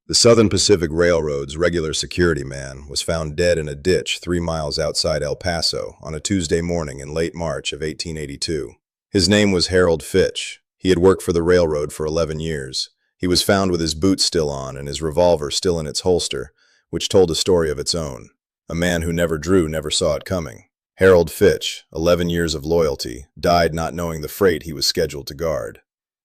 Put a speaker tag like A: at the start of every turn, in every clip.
A: The Southern Pacific Railroad's regular security man was found dead in a ditch 3 miles outside El Paso on a Tuesday morning in late March of 1882. His name was Harold Fitch. He had worked for the railroad for 11 years. He was found with his boots still on and his revolver still in its holster, which told a story of its own. A man who never drew never saw it coming. Harold Fitch, 11 years of loyalty, died not knowing the freight he was scheduled to guard.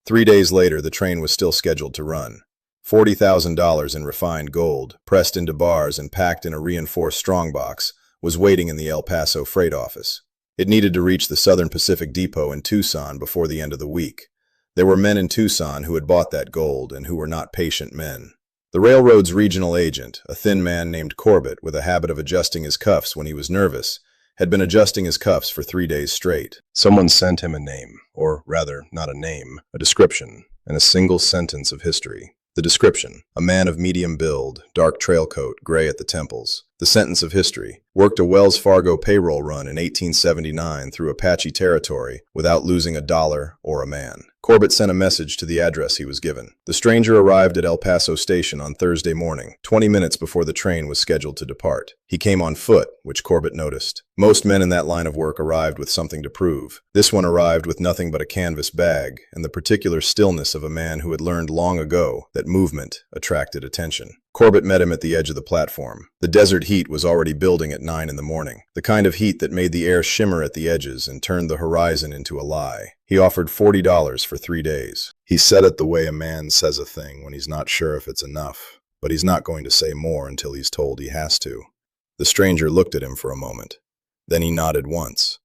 A: 3 days later, the train was still scheduled to run. $40,000 in refined gold, pressed into bars and packed in a reinforced strongbox, was waiting in the El Paso freight office. It needed to reach the Southern Pacific Depot in Tucson before the end of the week. There were men in Tucson who had bought that gold and who were not patient men. The railroad's regional agent, a thin man named Corbett with a habit of adjusting his cuffs when he was nervous, had been adjusting his cuffs for 3 days straight. Someone sent him a name, or rather, not a name, a description, and a single sentence of history. The description: a man of medium build, dark trail coat, gray at the temples. The sentence of history: worked a Wells Fargo payroll run in 1879 through Apache territory without losing a dollar or a man. Corbett sent a message to the address he was given. The stranger arrived at El Paso Station on Thursday morning, 20 minutes before the train was scheduled to depart. He came on foot, which Corbett noticed. Most men in that line of work arrived with something to prove. This one arrived with nothing but a canvas bag and the particular stillness of a man who had learned long ago that movement attracted attention. Corbett met him at the edge of the platform. The desert heat was already building at 9 in the morning, the kind of heat that made the air shimmer at the edges and turned the horizon into a lie. He offered $40 for 3 days. He said it the way a man says a thing when he's not sure if it's enough, but he's not going to say more until he's told he has to. The stranger looked at him for a moment. Then he nodded once.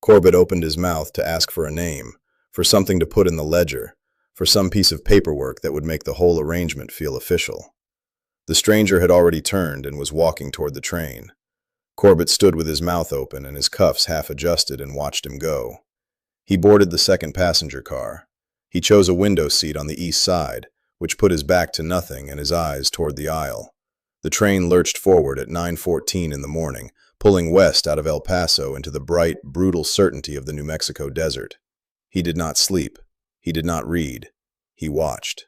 A: Corbett opened his mouth to ask for a name, for something to put in the ledger, for some piece of paperwork that would make the whole arrangement feel official. The stranger had already turned and was walking toward the train. Corbett stood with his mouth open and his cuffs half adjusted and watched him go. He boarded the second passenger car. He chose a window seat on the east side, which put his back to nothing and his eyes toward the aisle. The train lurched forward at 9:14 in the morning, pulling west out of El Paso into the bright, brutal certainty of the New Mexico desert. He did not sleep. He did not read. He watched.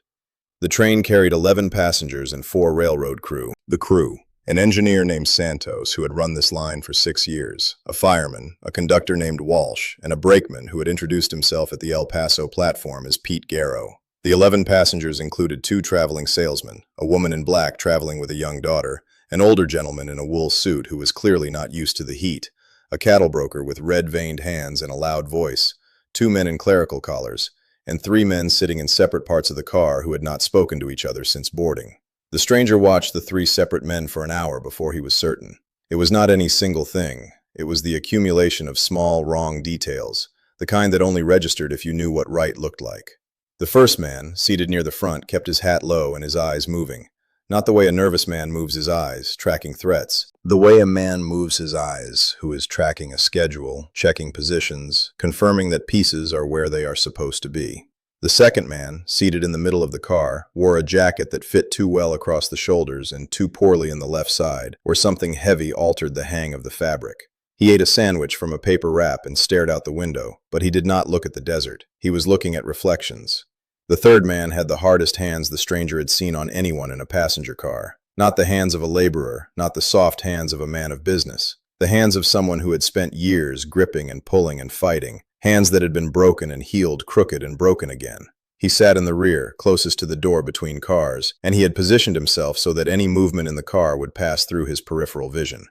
A: The train carried 11 passengers and 4 railroad crew. The crew: an engineer named Santos, who had run this line for 6 years, a fireman, a conductor named Walsh, and a brakeman who had introduced himself at the El Paso platform as Pete Garrow. The 11 passengers included 2 traveling salesmen, a woman in black traveling with a young daughter, an older gentleman in a wool suit who was clearly not used to the heat, a cattle broker with red-veined hands and a loud voice, 2 men in clerical collars, and 3 men sitting in separate parts of the car who had not spoken to each other since boarding. The stranger watched the 3 separate men for an hour before he was certain. It was not any single thing. It was the accumulation of small, wrong details, the kind that only registered if you knew what right looked like. The first man, seated near the front, kept his hat low and his eyes moving. Not the way a nervous man moves his eyes, tracking threats. The way a man moves his eyes, who is tracking a schedule, checking positions, confirming that pieces are where they are supposed to be. The second man, seated in the middle of the car, wore a jacket that fit too well across the shoulders and too poorly in the left side, where something heavy altered the hang of the fabric. He ate a sandwich from a paper wrap and stared out the window, but he did not look at the desert. He was looking at reflections. The third man had the hardest hands the stranger had seen on anyone in a passenger car. Not the hands of a laborer, not the soft hands of a man of business. The hands of someone who had spent years gripping and pulling and fighting, hands that had been broken and healed crooked and broken again. He sat in the rear, closest to the door between cars, and he had positioned himself so that any movement in the car would pass through his peripheral vision.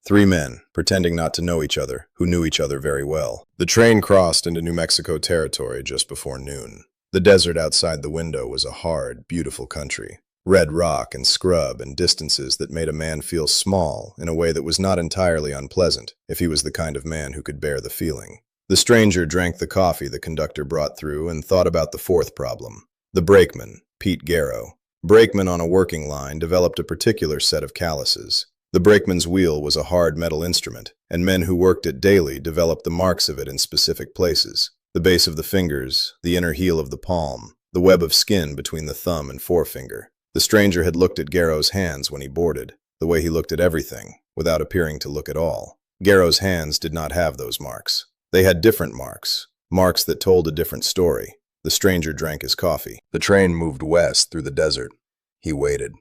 A: 3 men, pretending not to know each other, who knew each other very well. The train crossed into New Mexico territory just before noon. The desert outside the window was a hard, beautiful country. Red rock and scrub and distances that made a man feel small in a way that was not entirely unpleasant, if he was the kind of man who could bear the feeling. The stranger drank the coffee the conductor brought through and thought about the 4th problem. The brakeman, Pete Garrow. Brakemen on a working line developed a particular set of calluses. The brakeman's wheel was a hard metal instrument, and men who worked it daily developed the marks of it in specific places. The base of the fingers, the inner heel of the palm, the web of skin between the thumb and forefinger. The stranger had looked at Garrow's hands when he boarded, the way he looked at everything, without appearing to look at all. Garrow's hands did not have those marks. They had different marks, marks that told a different story. The stranger drank his coffee. The train moved west through the desert. He waited.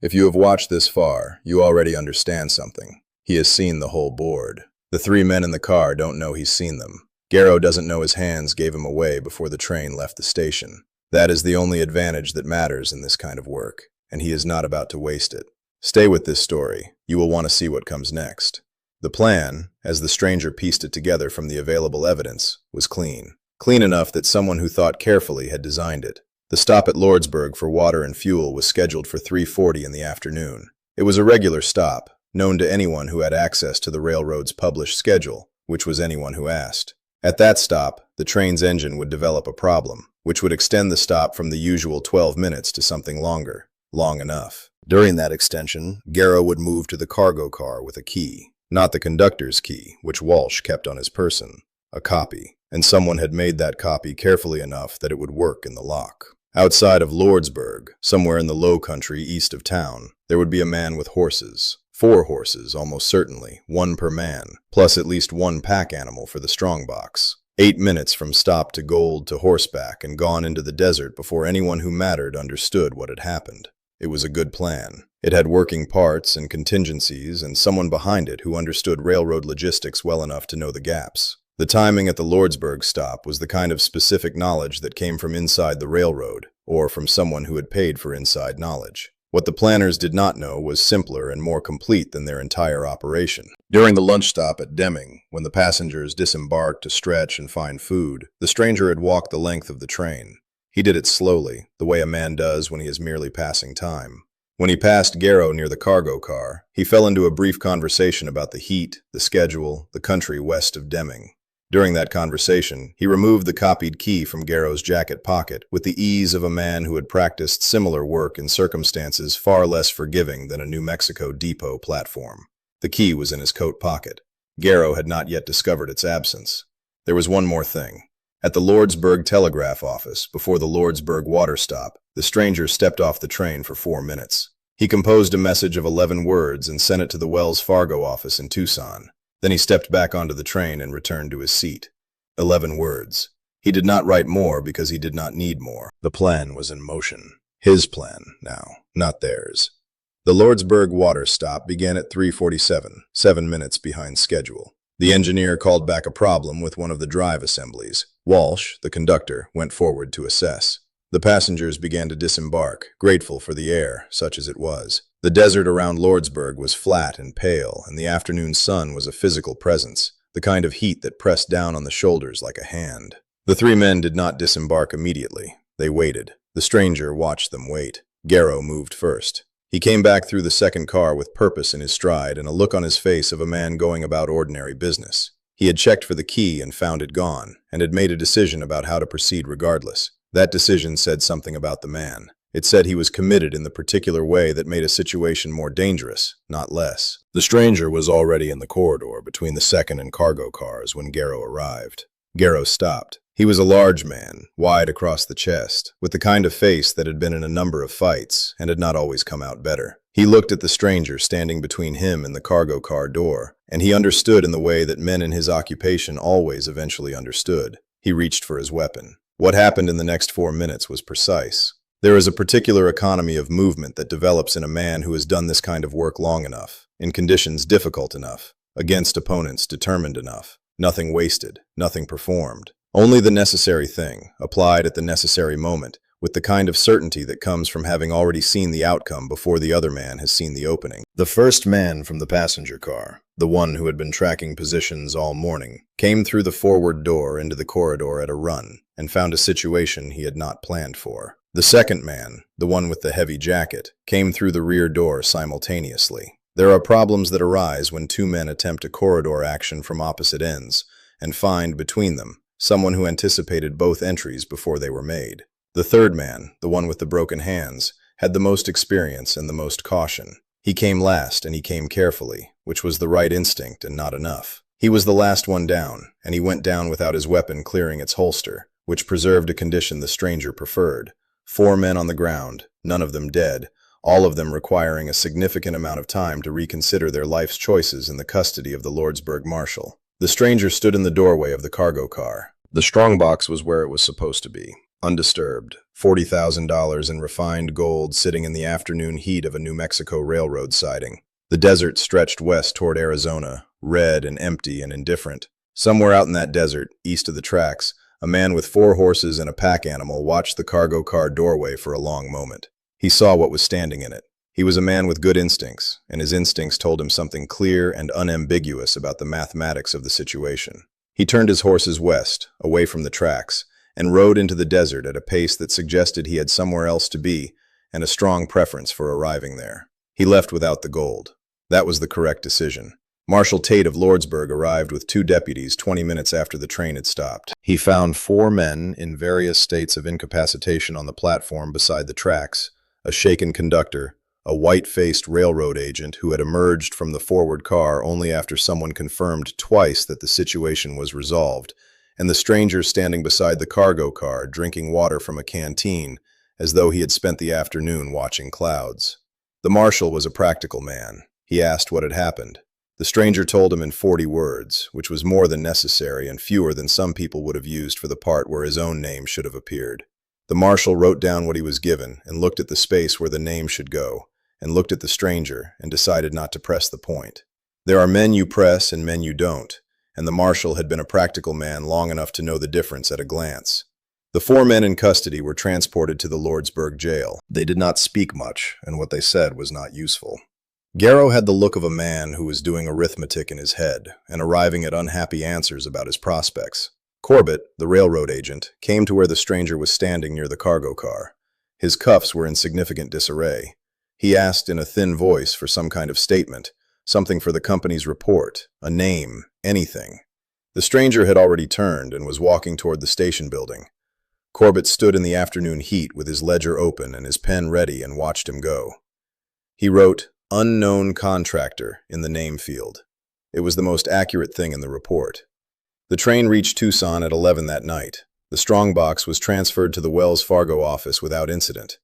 A: If you have watched this far, you already understand something. He has seen the whole board. The three men in the car don't know he's seen them. Garrow doesn't know his hands gave him away before the train left the station. That is the only advantage that matters in this kind of work, and he is not about to waste it. Stay with this story. You will want to see what comes next. The plan, as the stranger pieced it together from the available evidence, was clean. Clean enough that someone who thought carefully had designed it. The stop at Lordsburg for water and fuel was scheduled for 3:40 in the afternoon. It was a regular stop, known to anyone who had access to the railroad's published schedule, which was anyone who asked. At that stop, the train's engine would develop a problem, which would extend the stop from the usual 12 minutes to something longer. Long enough. During that extension, Garrow would move to the cargo car with a key. Not the conductor's key, which Walsh kept on his person. A copy. And someone had made that copy carefully enough that it would work in the lock. Outside of Lordsburg, somewhere in the low country east of town, there would be a man with horses. 4 horses, almost certainly, 1 per man, plus at least 1 pack animal for the strongbox. 8 minutes from stop to gold to horseback and gone into the desert before anyone who mattered understood what had happened. It was a good plan. It had working parts and contingencies and someone behind it who understood railroad logistics well enough to know the gaps. The timing at the Lordsburg stop was the kind of specific knowledge that came from inside the railroad, or from someone who had paid for inside knowledge. What the planners did not know was simpler and more complete than their entire operation. During the lunch stop at Deming, when the passengers disembarked to stretch and find food, the stranger had walked the length of the train. He did it slowly, the way a man does when he is merely passing time. When he passed Garrow near the cargo car, he fell into a brief conversation about the heat, the schedule, the country west of Deming. During that conversation, he removed the copied key from Garrow's jacket pocket with the ease of a man who had practiced similar work in circumstances far less forgiving than a New Mexico depot platform. The key was in his coat pocket. Garrow had not yet discovered its absence. There was one more thing. At the Lordsburg telegraph office, before the Lordsburg water stop, the stranger stepped off the train for 4 minutes. He composed a message of 11 words and sent it to the Wells Fargo office in Tucson. Then he stepped back onto the train and returned to his seat. 11 words. He did not write more because he did not need more. The plan was in motion. His plan, now, not theirs. The Lordsburg water stop began at 3:47, 7 minutes behind schedule. The engineer called back a problem with one of the drive assemblies. Walsh, the conductor, went forward to assess. The passengers began to disembark, grateful for the air, such as it was. The desert around Lordsburg was flat and pale, and the afternoon sun was a physical presence, the kind of heat that pressed down on the shoulders like a hand. The 3 men did not disembark immediately. They waited. The stranger watched them wait. Garrow moved first. He came back through the second car with purpose in his stride and a look on his face of a man going about ordinary business. He had checked for the key and found it gone, and had made a decision about how to proceed regardless. That decision said something about the man. It said he was committed in the particular way that made a situation more dangerous, not less. The stranger was already in the corridor between the second and cargo cars when Garrow arrived. Garrow stopped. He was a large man, wide across the chest, with the kind of face that had been in a number of fights and had not always come out better. He looked at the stranger standing between him and the cargo car door, and he understood in the way that men in his occupation always eventually understood. He reached for his weapon. What happened in the next 4 minutes was precise. There is a particular economy of movement that develops in a man who has done this kind of work long enough, in conditions difficult enough, against opponents determined enough. Nothing wasted, nothing performed. Only the necessary thing, applied at the necessary moment, with the kind of certainty that comes from having already seen the outcome before the other man has seen the opening. The first man from the passenger car, the one who had been tracking positions all morning, came through the forward door into the corridor at a run, and found a situation he had not planned for. The second man, the one with the heavy jacket, came through the rear door simultaneously. There are problems that arise when 2 men attempt a corridor action from opposite ends, and find, between them, someone who anticipated both entries before they were made. The third man, the one with the broken hands, had the most experience and the most caution. He came last, and he came carefully, which was the right instinct and not enough. He was the last one down, and he went down without his weapon clearing its holster, which preserved a condition the stranger preferred. 4 men on the ground, none of them dead, all of them requiring a significant amount of time to reconsider their life's choices in the custody of the Lordsburg marshal. The stranger stood in the doorway of the cargo car. The strongbox was where it was supposed to be, undisturbed, $40,000 in refined gold sitting in the afternoon heat of a New Mexico railroad siding. The desert stretched west toward Arizona, red and empty and indifferent. Somewhere out in that desert, east of the tracks, a man with 4 horses and a pack animal watched the cargo car doorway for a long moment. He saw what was standing in it. He was a man with good instincts, and his instincts told him something clear and unambiguous about the mathematics of the situation. He turned his horses west, away from the tracks, and rode into the desert at a pace that suggested he had somewhere else to be and a strong preference for arriving there. He left without the gold. That was the correct decision. Marshal Tate of Lordsburg arrived with 2 deputies 20 minutes after the train had stopped. He found 4 men in various states of incapacitation on the platform beside the tracks, a shaken conductor, a white-faced railroad agent who had emerged from the forward car only after someone confirmed twice that the situation was resolved, and the stranger standing beside the cargo car drinking water from a canteen as though he had spent the afternoon watching clouds. The marshal was a practical man. He asked what had happened. The stranger told him in 40 words, which was more than necessary and fewer than some people would have used for the part where his own name should have appeared. The marshal wrote down what he was given and looked at the space where the name should go, and looked at the stranger and decided not to press the point. There are men you press and men you don't, and the marshal had been a practical man long enough to know the difference at a glance. The 4 men in custody were transported to the Lordsburg jail. They did not speak much, and what they said was not useful. Garrow had the look of a man who was doing arithmetic in his head and arriving at unhappy answers about his prospects. Corbett, the railroad agent, came to where the stranger was standing near the cargo car. His cuffs were in significant disarray. He asked in a thin voice for some kind of statement, something for the company's report, a name, anything. The stranger had already turned and was walking toward the station building. Corbett stood in the afternoon heat with his ledger open and his pen ready and watched him go. He wrote, "Unknown contractor" in the name field. It was the most accurate thing in the report. The train reached Tucson at 11 that night. The strongbox was transferred to the Wells Fargo office without incident.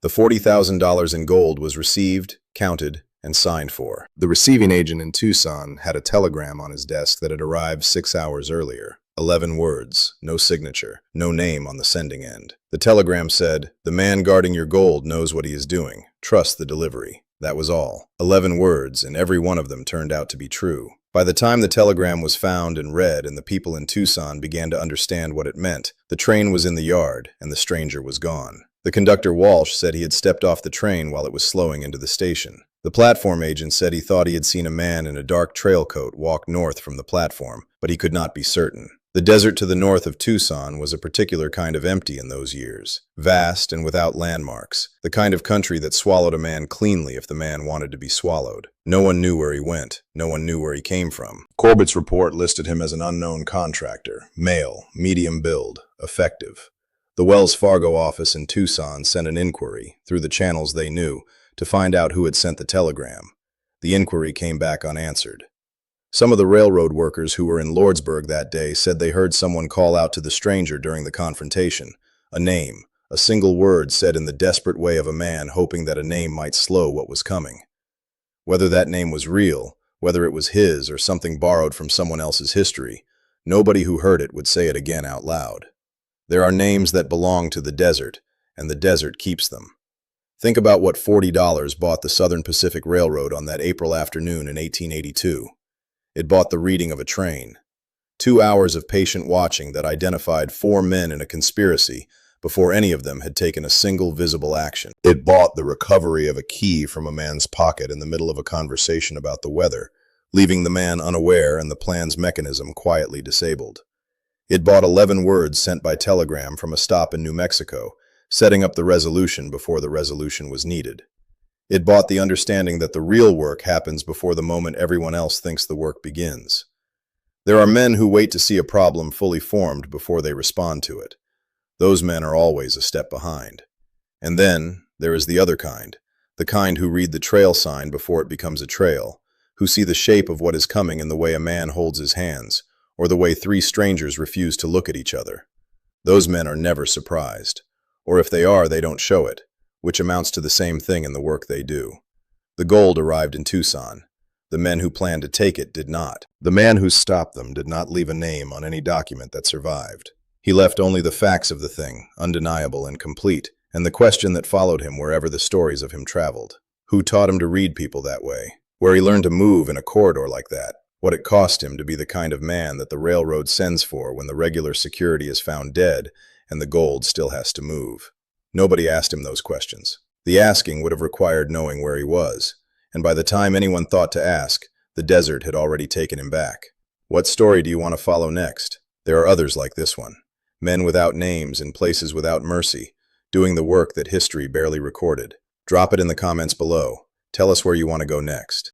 A: The $40,000 in gold was received, counted, and signed for. The receiving agent in Tucson had a telegram on his desk that had arrived 6 hours earlier. 11 words, no signature, no name on the sending end. The telegram said, "The man guarding your gold knows what he is doing. Trust the delivery." That was all. 11 words, and every one of them turned out to be true. By the time the telegram was found and read and the people in Tucson began to understand what it meant, the train was in the yard and the stranger was gone. The conductor Walsh said he had stepped off the train while it was slowing into the station. The platform agent said he thought he had seen a man in a dark trail coat walk north from the platform, but he could not be certain. The desert to the north of Tucson was a particular kind of empty in those years, vast and without landmarks, the kind of country that swallowed a man cleanly if the man wanted to be swallowed. No one knew where he went, no one knew where he came from. Corbett's report listed him as an unknown contractor, male, medium build, effective. The Wells Fargo office in Tucson sent an inquiry, through the channels they knew, to find out who had sent the telegram. The inquiry came back unanswered. Some of the railroad workers who were in Lordsburg that day said they heard someone call out to the stranger during the confrontation. A name, a single word said in the desperate way of a man hoping that a name might slow what was coming. Whether that name was real, whether it was his or something borrowed from someone else's history, nobody who heard it would say it again out loud. There are names that belong to the desert, and the desert keeps them. Think about what $40 bought the Southern Pacific Railroad on that April afternoon in 1882. It bought the reading of a train. 2 hours of patient watching that identified 4 men in a conspiracy before any of them had taken a single visible action. It bought the recovery of a key from a man's pocket in the middle of a conversation about the weather, leaving the man unaware and the plan's mechanism quietly disabled. It bought 11 words sent by telegram from a stop in New Mexico, setting up the resolution before the resolution was needed. It bought the understanding that the real work happens before the moment everyone else thinks the work begins. There are men who wait to see a problem fully formed before they respond to it. Those men are always a step behind. And then there is the other kind, the kind who read the trail sign before it becomes a trail, who see the shape of what is coming in the way a man holds his hands, or the way 3 strangers refuse to look at each other. Those men are never surprised, or if they are, they don't show it, which amounts to the same thing in the work they do. The gold arrived in Tucson. The men who planned to take it did not. The man who stopped them did not leave a name on any document that survived. He left only the facts of the thing, undeniable and complete, and the question that followed him wherever the stories of him traveled. Who taught him to read people that way? Where he learned to move in a corridor like that? What it cost him to be the kind of man that the railroad sends for when the regular security is found dead and the gold still has to move? Nobody asked him those questions. The asking would have required knowing where he was, and by the time anyone thought to ask, the desert had already taken him back. What story do you want to follow next? There are others like this one. Men without names in places without mercy, doing the work that history barely recorded. Drop it in the comments below. Tell us where you want to go next.